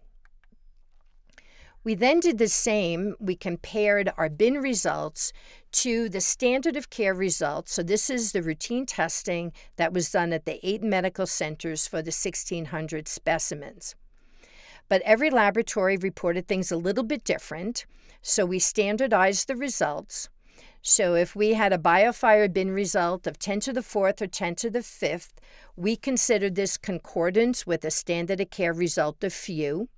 We then did the same. We compared our bin results to the standard of care results. So this is the routine testing that was done at the 8 medical centers for the 1,600 specimens. But every laboratory reported things a little bit different, so we standardized the results. So if we had a BioFire bin result of 10 to the 4th or 10 to the 5th, we considered this concordant with a standard of care result of few.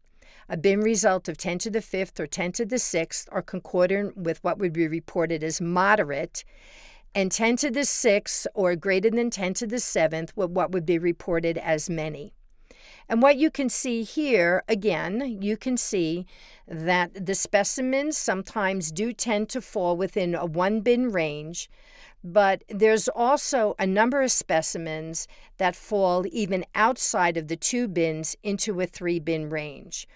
A bin result of 10 to the 5th or 10 to the 6th are concordant with what would be reported as moderate, and 10 to the 6th or greater than 10 to the 7th with what would be reported as many. And what you can see here, again, you can see that the specimens sometimes do tend to fall within a 1-bin range, but there's also a number of specimens that fall even outside of the 2 bins into a 3-bin range.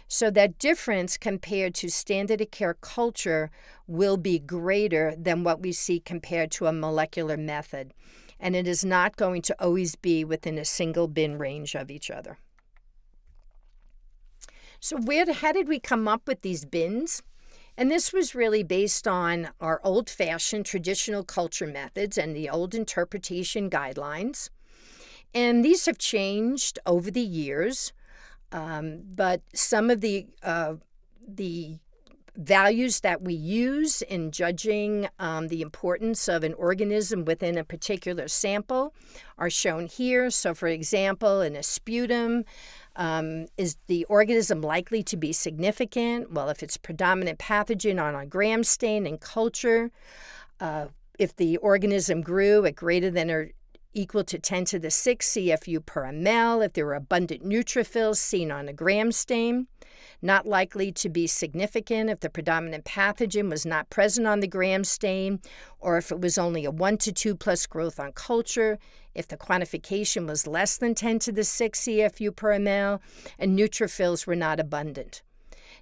So that difference compared to standard of care culture will be greater than what we see compared to a molecular method. And it is not going to always be within a single bin range of each other. So how did we come up with these bins? And this was really based on our old-fashioned traditional culture methods and the old interpretation guidelines. And these have changed over the years, but some of the values that we use in judging the importance of an organism within a particular sample are shown here. So for example, in a sputum, is the organism likely to be significant? Well, if it's predominant pathogen on a gram stain in culture, if the organism grew at greater than or equal to 10 to the 6 CFU per ml, if there were abundant neutrophils seen on a gram stain, not likely to be significant if the predominant pathogen was not present on the gram stain, or if it was only a 1 to 2 plus growth on culture, if the quantification was less than 10 to the 6 CFU per ml, and neutrophils were not abundant.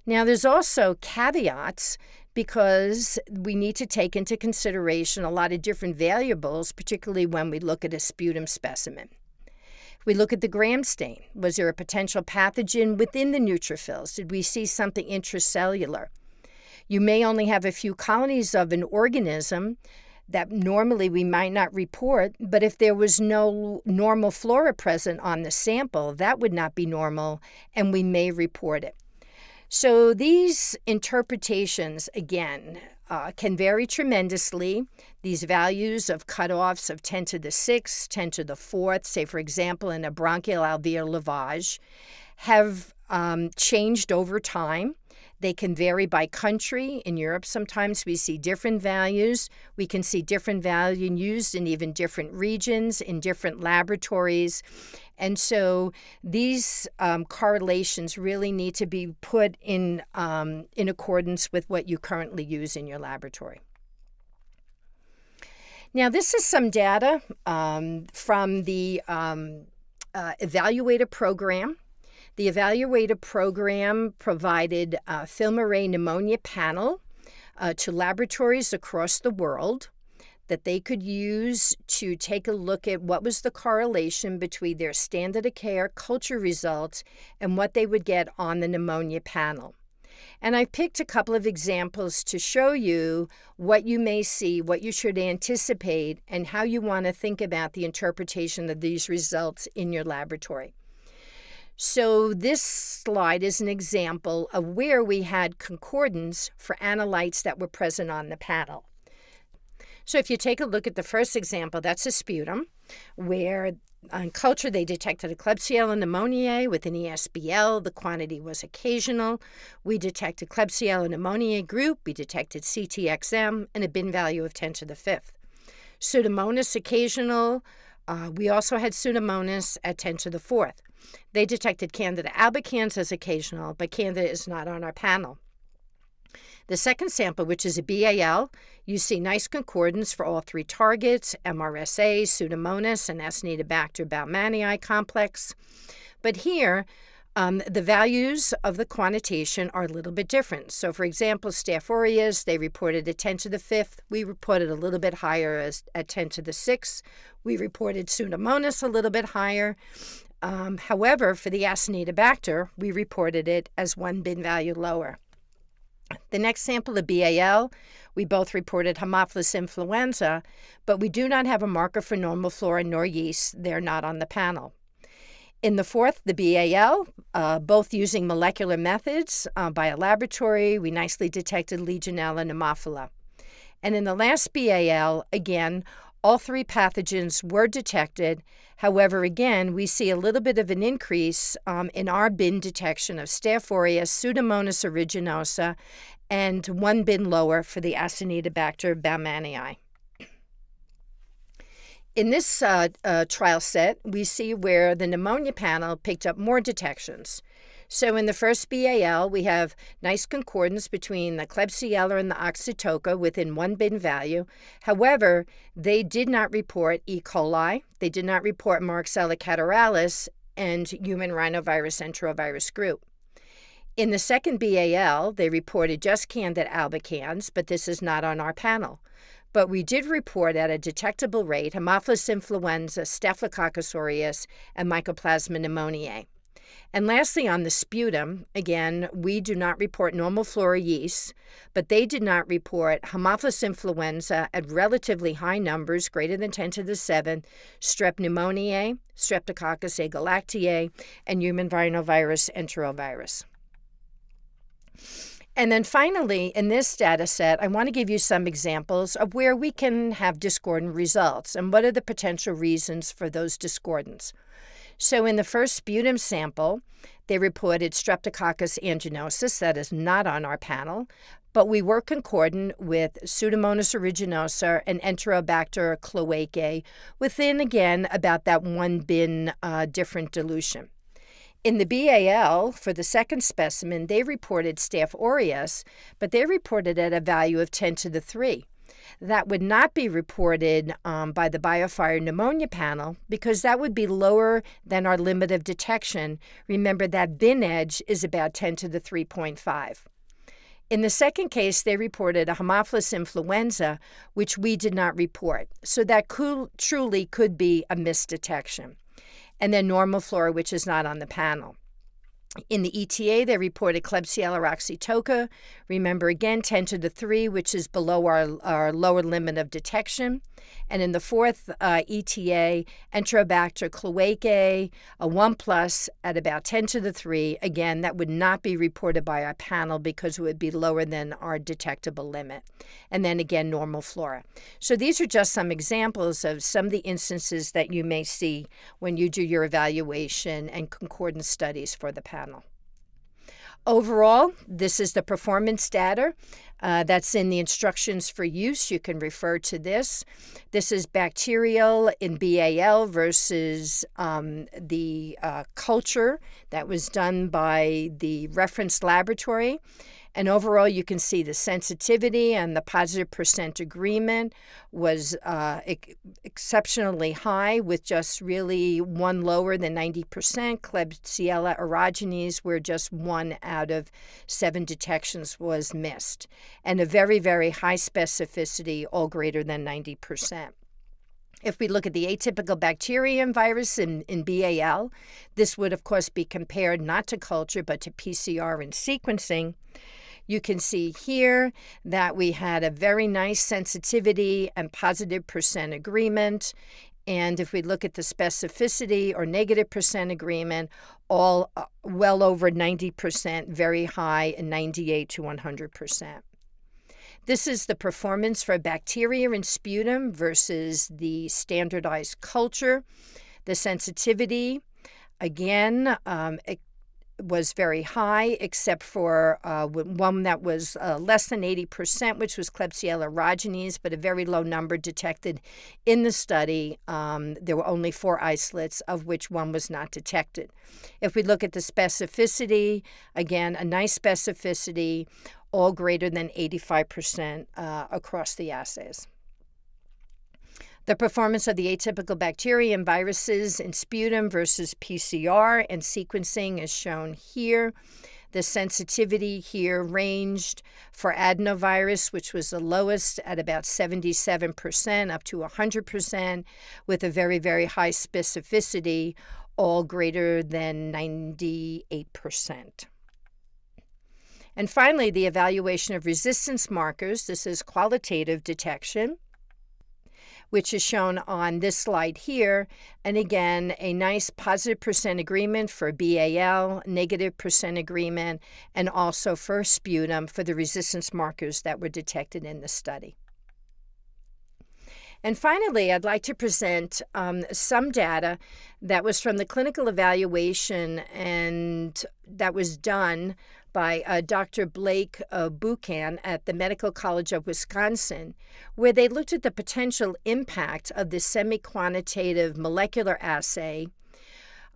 Now, there's also caveats because we need to take into consideration a lot of different variables, particularly when we look at a sputum specimen. We look at the gram stain. Was there a potential pathogen within the neutrophils? Did we see something intracellular? You may only have a few colonies of an organism that normally we might not report, but if there was no normal flora present on the sample, that would not be normal, and we may report it. So these interpretations, again, can vary tremendously. These values of cutoffs of 10 to the 6th, 10 to the 4th, say, for example, in a bronchial alveolar lavage, have changed over time. They can vary by country. In Europe, sometimes we see different values. We can see different value used in even different regions, in different laboratories. And so these correlations really need to be put in accordance with what you currently use in your laboratory. Now, this is some data from the Evaluator program. The Evaluator program provided a FilmArray Pneumonia panel to laboratories across the world that they could use to take a look at what was the correlation between their standard of care culture results and what they would get on the pneumonia panel. And I picked a couple of examples to show you what you may see, what you should anticipate, and how you want to think about the interpretation of these results in your laboratory. So this slide is an example of where we had concordance for analytes that were present on the panel. So if you take a look at the first example, that's a sputum, where on culture, they detected a Klebsiella pneumoniae with an ESBL. The quantity was occasional. We detected Klebsiella pneumoniae group. We detected CTXM and a bin value of 10 to the 5th. Pseudomonas occasional. We also had Pseudomonas at 10 to the 4th. They detected Candida albicans as occasional, but Candida is not on our panel. The second sample, which is a BAL, you see nice concordance for all 3 targets, MRSA, Pseudomonas, and Acinetobacter baumannii complex. But here, the values of the quantitation are a little bit different. So, for example, Staph aureus, they reported at 10 to the 5th. We reported a little bit higher at 10 to the 6th. We reported Pseudomonas a little bit higher. However, for the Acinetobacter, we reported it as 1 bin value lower. The next sample, the BAL, we both reported Haemophilus influenza, but we do not have a marker for normal flora nor yeast. They're not on the panel. In the 4th, the BAL, both using molecular methods by a laboratory, we nicely detected Legionella pneumophila. And in the last BAL, again, all 3 pathogens were detected. However, again, we see a little bit of an increase in our bin detection of Staph aureus, Pseudomonas aeruginosa, and 1 bin lower for the Acinetobacter baumannii. In this trial set, we see where the pneumonia panel picked up more detections. So in the first BAL, we have nice concordance between the Klebsiella and the Oxytoca within 1 bin value. However, they did not report E. coli, they did not report Marxella catarrhalis, and human rhinovirus enterovirus group. In the second BAL, they reported just Candida albicans, but this is not on our panel. But we did report at a detectable rate Haemophilus influenza, Staphylococcus aureus, and Mycoplasma pneumoniae. And lastly, on the sputum, again, we do not report normal flora yeast, but they did not report Haemophilus influenza at relatively high numbers, greater than 10 to the 7, Strep pneumoniae, Streptococcus agalactiae, and human rhinovirus enterovirus. And then finally, in this data set, I want to give you some examples of where we can have discordant results and what are the potential reasons for those discordants. So in the first sputum sample, they reported Streptococcus aeruginosus, that is not on our panel, but we were concordant with Pseudomonas aeruginosa and Enterobacter cloacae within, again, about that 1 bin different dilution. In the BAL, for the second specimen, they reported Staph aureus, but they reported at a value of 10 to the 3. That would not be reported by the BioFire Pneumonia panel because that would be lower than our limit of detection. Remember, that bin edge is about 10 to the 3.5. In the second case, they reported a Haemophilus influenza, which we did not report. So that truly could be a misdetection. And then normal flora, which is not on the panel. In the ETA, they reported Klebsiella oxytoca. Remember, again, 10 to the 3, which is below our lower limit of detection. And in the fourth ETA, Enterobacter cloacae, a 1+ at about 10 to the 3. Again, that would not be reported by our panel because it would be lower than our detectable limit. And then again, normal flora. So these are just some examples of some of the instances that you may see when you do your evaluation and concordance studies for the panel. Overall, this is the performance data that's in the instructions for use. You can refer to this. This is bacterial in BAL versus the culture that was done by the reference laboratory. And overall, you can see the sensitivity and the positive percent agreement was exceptionally high, with just really one lower than 90%. Klebsiella aerogenes, where just 1 out of 7 detections was missed. And a very, very high specificity, all greater than 90%. If we look at the atypical bacteria and virus in BAL, this would, of course, be compared not to culture, but to PCR and sequencing. You can see here that we had a very nice sensitivity and positive percent agreement. And if we look at the specificity or negative percent agreement, all well over 90%, very high, and 98 to 100%. This is the performance for bacteria in sputum versus the standardized culture. The sensitivity, again, it was very high, except for one that was less than 80%, which was Klebsiella rogenes, but a very low number detected in the study. There were only 4 isolates, of which 1 was not detected. If we look at the specificity, again, a nice specificity, all greater than 85% across the assays. The performance of the atypical bacteria and viruses in sputum versus PCR and sequencing is shown here. The sensitivity here ranged for adenovirus, which was the lowest at about 77% up to 100%, with a very, very high specificity, all greater than 98%. And finally, the evaluation of resistance markers. This is qualitative detection, which is shown on this slide here. And again, a nice positive percent agreement for BAL, negative percent agreement, and also for sputum for the resistance markers that were detected in the study. And finally, I'd like to present some data that was from the clinical evaluation and that was done by Dr. Blake Buchan at the Medical College of Wisconsin, where they looked at the potential impact of the semi-quantitative molecular assay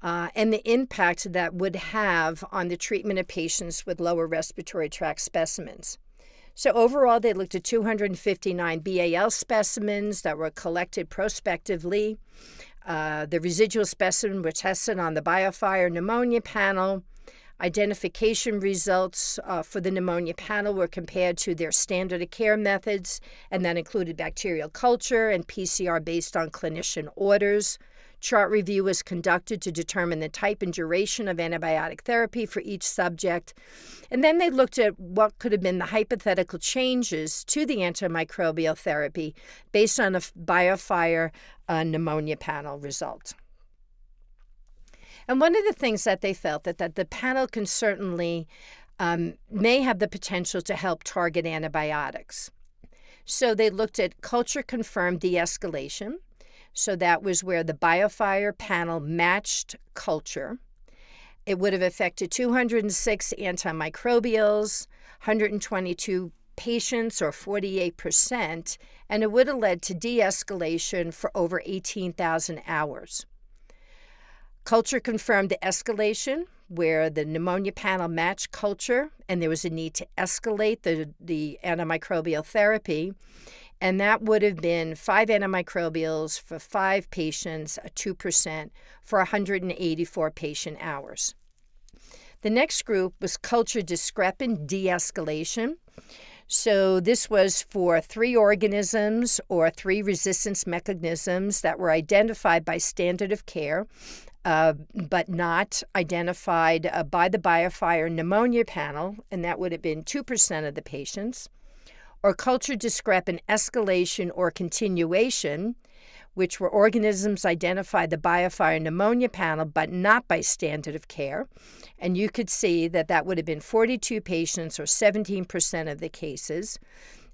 and the impact that would have on the treatment of patients with lower respiratory tract specimens. So overall, they looked at 259 BAL specimens that were collected prospectively. The residual specimen were tested on the BioFire Pneumonia panel. Identification results for the pneumonia panel were compared to their standard of care methods, and that included bacterial culture and PCR based on clinician orders. Chart review was conducted to determine the type and duration of antibiotic therapy for each subject. And then they looked at what could have been the hypothetical changes to the antimicrobial therapy based on a BioFire pneumonia panel result. And one of the things that they felt that the panel can certainly may have the potential to help target antibiotics. So they looked at culture-confirmed de-escalation. So that was where the BioFire panel matched culture. It would have affected 206 antimicrobials, 122 patients, or 48%, and it would have led to de-escalation for over 18,000 hours. Culture confirmed the escalation, where the pneumonia panel matched culture, and there was a need to escalate the antimicrobial therapy. And that would have been 5 antimicrobials for 5 patients, 2% for 184 patient hours. The next group was culture discrepant de-escalation. So this was for 3 organisms or 3 resistance mechanisms that were identified by standard of care, but not identified by the BioFire pneumonia panel, and that would have been 2% of the patients. Or culture discrepant escalation or continuation, which were organisms identified the BioFire pneumonia panel, but not by standard of care. And you could see that that would have been 42 patients or 17% of the cases.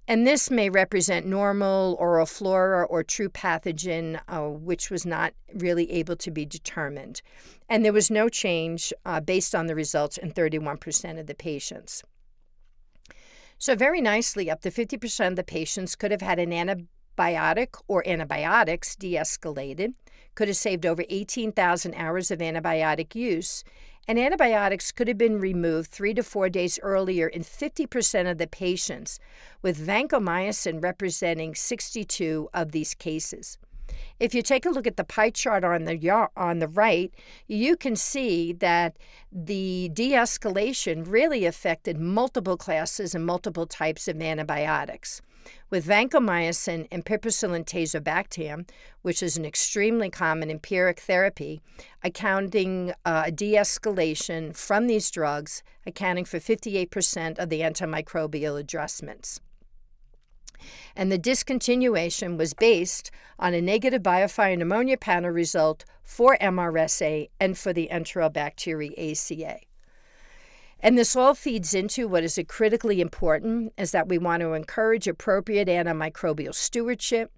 And this may represent normal oral flora or true pathogen, which was not really able to be determined. And there was no change based on the results in 31% of the patients. So very nicely, up to 50% of the patients could have had an antibiotic or antibiotics de-escalated, could have saved over 18,000 hours of antibiotic use, and antibiotics could have been removed 3 to 4 days earlier in 50% of the patients, with vancomycin representing 62 of these cases. If you take a look at the pie chart on the right, you can see that the de-escalation really affected multiple classes and multiple types of antibiotics. With vancomycin and piperacillin tazobactam, which is an extremely common empiric therapy, accounting de-escalation from these drugs, accounting for 58% of the antimicrobial adjustments. And the discontinuation was based on a negative BioFire pneumonia panel result for MRSA and for the Enterobacteriaceae. And this all feeds into what is critically important, is that we want to encourage appropriate antimicrobial stewardship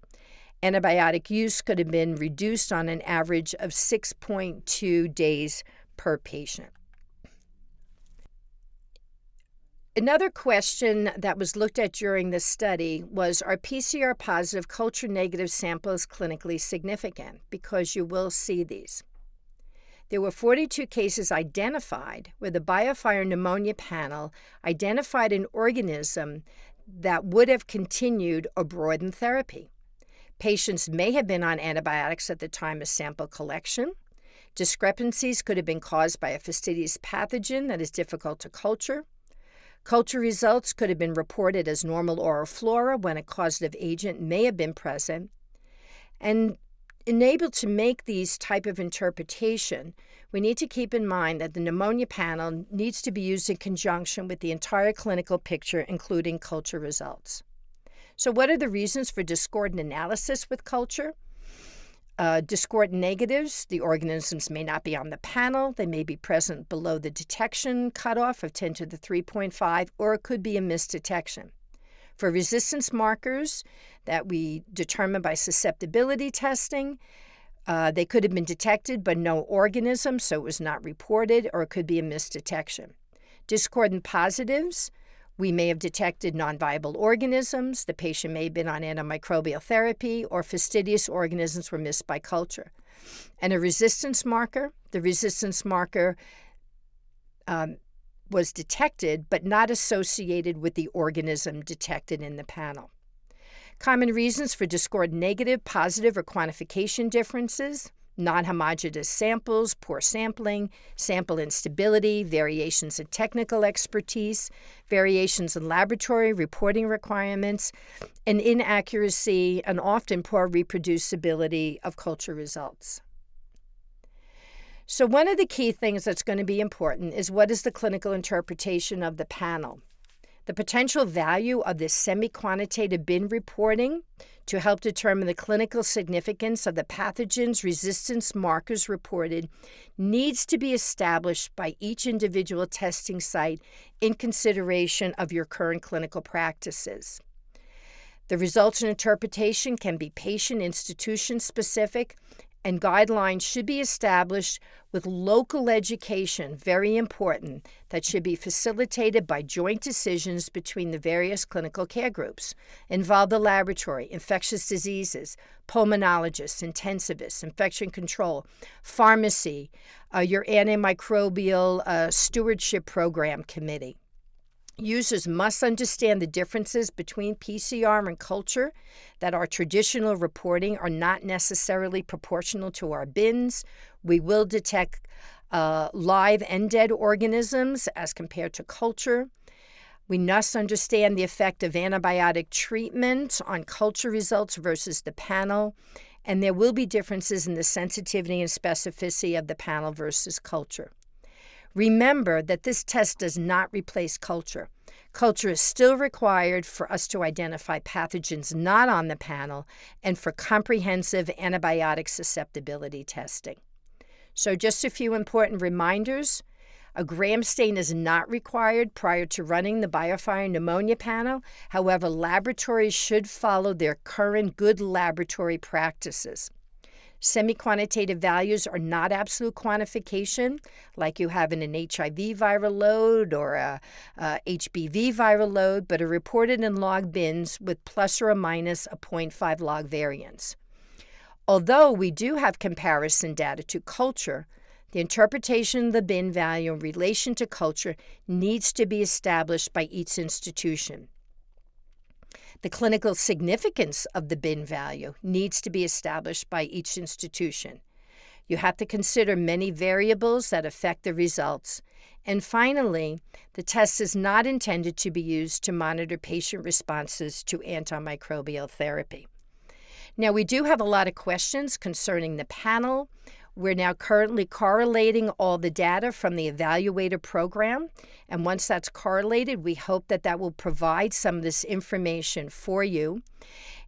Antibiotic use could have been reduced on an average of 6.2 days per patient. Another question that was looked at during this study was, are PCR positive culture negative samples clinically significant? Because you will see these. There were 42 cases identified where the BioFire Pneumonia panel identified an organism that would have continued or broadened therapy. Patients may have been on antibiotics at the time of sample collection. Discrepancies could have been caused by a fastidious pathogen that is difficult to culture. Culture results could have been reported as normal oral flora when a causative agent may have been present. And enabled to make these type of interpretation, we need to keep in mind that the pneumonia panel needs to be used in conjunction with the entire clinical picture, including culture results. So what are the reasons for discordant analysis with culture? Discordant negatives, the organisms may not be on the panel. They may be present below the detection cutoff of 10 to the 3.5, or it could be a misdetection. For resistance markers that we determine by susceptibility testing, they could have been detected but no organism, so it was not reported, or it could be a misdetection. Discordant positives, we may have detected non-viable organisms, the patient may have been on antimicrobial therapy, or fastidious organisms were missed by culture. And a resistance marker, the resistance marker was detected but not associated with the organism detected in the panel. Common reasons for discordant negative, positive, or quantification differences: non-homogeneous samples, poor sampling, sample instability, variations in technical expertise, variations in laboratory reporting requirements, and inaccuracy and often poor reproducibility of culture results. So one of the key things that's going to be important is, what is the clinical interpretation of the panel? The potential value of this semi-quantitative bin reporting to help determine the clinical significance of the pathogens resistance markers reported needs to be established by each individual testing site in consideration of your current clinical practices. The results and interpretation can be patient institution specific, and guidelines should be established with local education, very important, that should be facilitated by joint decisions between the various clinical care groups. Involve the laboratory, infectious diseases, pulmonologists, intensivists, infection control, pharmacy, your antimicrobial stewardship program committee. Users must understand the differences between PCR and culture, that our traditional reporting are not necessarily proportional to our bins. We will detect live and dead organisms as compared to culture. We must understand the effect of antibiotic treatment on culture results versus the panel, and there will be differences in the sensitivity and specificity of the panel versus culture. Remember that this test does not replace culture. Culture is still required for us to identify pathogens not on the panel and for comprehensive antibiotic susceptibility testing. So just a few important reminders. A gram stain is not required prior to running the BioFire Pneumonia panel. However, laboratories should follow their current good laboratory practices. Semi-quantitative values are not absolute quantification, like you have in an HIV viral load or a HBV viral load, but are reported in log bins with plus or minus a 0.5 log variance. Although we do have comparison data to culture, the interpretation of the bin value in relation to culture needs to be established by each institution. The clinical significance of the bin value needs to be established by each institution. You have to consider many variables that affect the results. And finally, the test is not intended to be used to monitor patient responses to antimicrobial therapy. Now, we do have a lot of questions concerning the panel. We're now currently correlating all the data from the evaluator program, and once that's correlated, we hope that that will provide some of this information for you.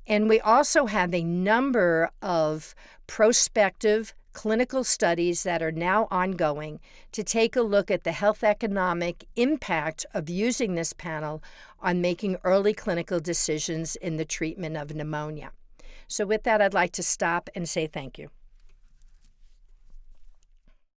And we also have a number of prospective clinical studies that are now ongoing to take a look at the health economic impact of using this panel on making early clinical decisions in the treatment of pneumonia. So with that, I'd like to stop and say thank you.